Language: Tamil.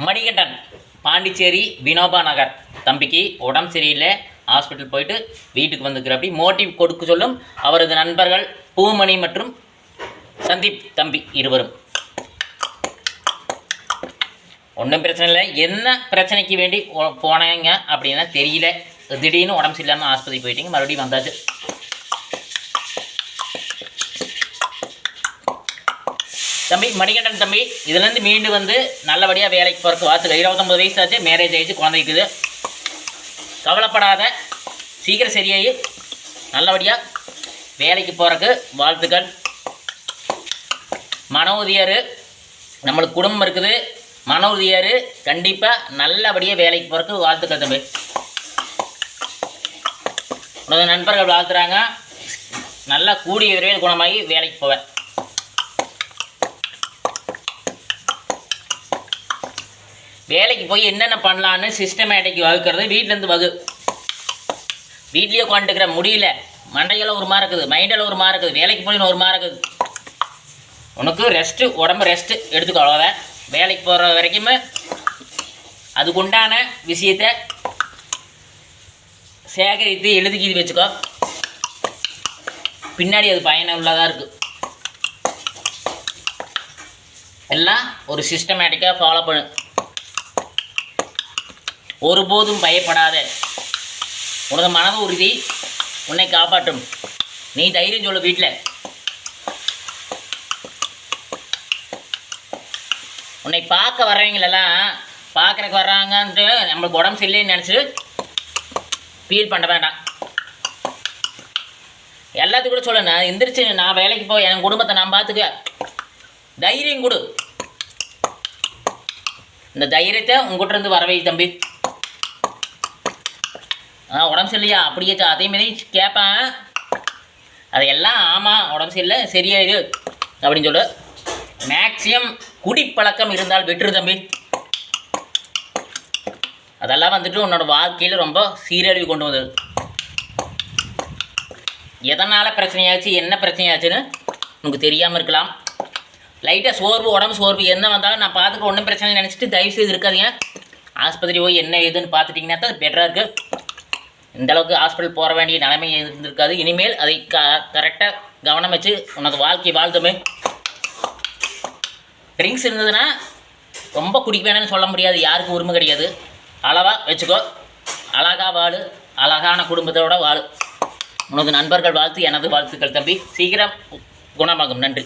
மணிகண்டன் பாண்டிச்சேரி வினோபா நகர் தம்பிக்கு உடம்பு சரியில்லை, ஹாஸ்பிட்டல் போயிட்டு வீட்டுக்கு வந்துக்கிறப்படி மோட்டிவ் கொடுக்க சொல்லும் அவரது நண்பர்கள் பூமணி மற்றும் சந்தீப் தம்பி இருவரும். ஒன்றும் பிரச்சனை இல்லை. என்ன பிரச்சனைக்கு வேண்டி போனாங்க அப்படின்னா தெரியல. திடீர்னு உடம்பு சரியில்லாமல் ஆஸ்பத்திரி போயிட்டீங்க, மறுபடியும் வந்தாச்சு. தம்பி மணிகண்டன் தம்பி, இதுலேருந்து மீண்டு வந்து நல்லபடியாக வேலைக்கு போகிறக்கு வாழ்த்துக்கள். 29 வயசு ஆச்சு, மேரேஜ் ஆகிடுச்சு, குழந்தைக்குது. கவலைப்படாத, சீக்கிரம் சரியாகி நல்லபடியாக வேலைக்கு போகிறக்கு வாழ்த்துக்கள். மன உறுதியார், நம்மளுக்கு குடும்பம் இருக்குது, மன உறுதியார், கண்டிப்பாக நல்லபடியாக வேலைக்கு போகிறக்கு வாழ்த்துக்கள் தம்பி. உனது நண்பர்கள் வாழ்த்துறாங்க, நல்லா கூடிய விரைவில் குணமாகி வேலைக்கு போவேன். வேலைக்கு போய் என்னென்ன பண்ணலான்னு சிஸ்டமேட்டிக் வகுக்கிறது வீட்டிலேருந்து வீட்லேயே உட்காந்துக்கிற முடியல, மண்டையெல்லாம் ஒரு மாதிரி இருக்குது, மைண்டெல்லாம் ஒரு மாதிரி இருக்குது, வேலைக்கு போய் ஒரு மாதிரி இருக்குது. உனக்கு ரெஸ்ட்டு, உடம்பு ரெஸ்ட்டு எடுத்துக்கோ, அவ்வளோதான். வேலைக்கு போகிற வரைக்குமே அதுக்குண்டான விஷயத்தை சேகரித்து எழுதிக்கிது வச்சுக்கோ, பின்னாடி அது பயனுள்ளதாக இருக்குது. எல்லாம் ஒரு சிஸ்டமேட்டிக்காக ஃபாலோ பண்ணு. ஒருபோதும் பயப்படாத, உனது மனது உறுதி உன்னை காப்பாற்றும். நீ தைரியம் சொல்லு. வீட்டில் உன்னை பார்க்க வர்றவங்களெல்லாம் பார்க்குறக்கு வர்றாங்கன்ட்டு நம்மளுக்கு உடம்பு சரியில்லைன்னு நினச்சிட்டு ஃபீல் பண்ண வேண்டாம். எல்லாத்துக்கும் கூட சொல்ல, நான் எந்திரிச்சு நான் வேலைக்கு போய் என் குடும்பத்தை நான் பார்த்துக்க, தைரியம் கொடு. இந்த தைரியத்தை உங்கள்கிட்ட இருந்து வரவை தம்பி. உடம்பு சரியில்லையா அப்படியே அதேமாரி கேட்பேன், அதையெல்லாம் ஆமாம் உடம்பு சரியில்லை சரியாயிடு அப்படின்னு சொல்லு. மேக்ஸிமம் குடிப்பழக்கம் இருந்தால் வெற்று தம்பி. அதெல்லாம் வந்துட்டு உன்னோட வாழ்க்கையில் ரொம்ப சீரழிவு கொண்டு வந்தது. எதனால் பிரச்சனையாச்சு, என்ன பிரச்சனையாச்சுன்னு உனக்கு தெரியாமல் இருக்கலாம். லைட்டாக சோர்வு, உடம்பு சோர்வு என்ன வந்தாலும் நான் பார்த்துக்க, ஒன்றும் பிரச்சனை நினச்சிட்டு தயவுசெய்து இருக்காதீங்க. ஆஸ்பத்திரி போய் என்ன ஏதுன்னு பார்த்துட்டிங்கன்னா தான் அது பெட்டராக இருக்குது. இந்தளவுக்கு ஹாஸ்பிட்டல் போக வேண்டிய நிலைமை இருந்திருக்காது. இனிமேல் அதை கரெக்டாக கவனம் வச்சு உனது வாழ்க்கை வாழ்த்துமே. ட்ரிங்க்ஸ் இருந்ததுன்னா ரொம்ப குடிக்க வேணும்னு சொல்ல முடியாது, யாருக்கும் உரிமை கிடையாது. அளவாக வச்சுக்கோ, அழகாக வாழு, அழகான குடும்பத்தோட வாழு. உனது நண்பர்கள் வாழ்த்து எனது வாழ்த்துக்கள் தம்பி. சீக்கிரம் குணமாகும். நன்றி.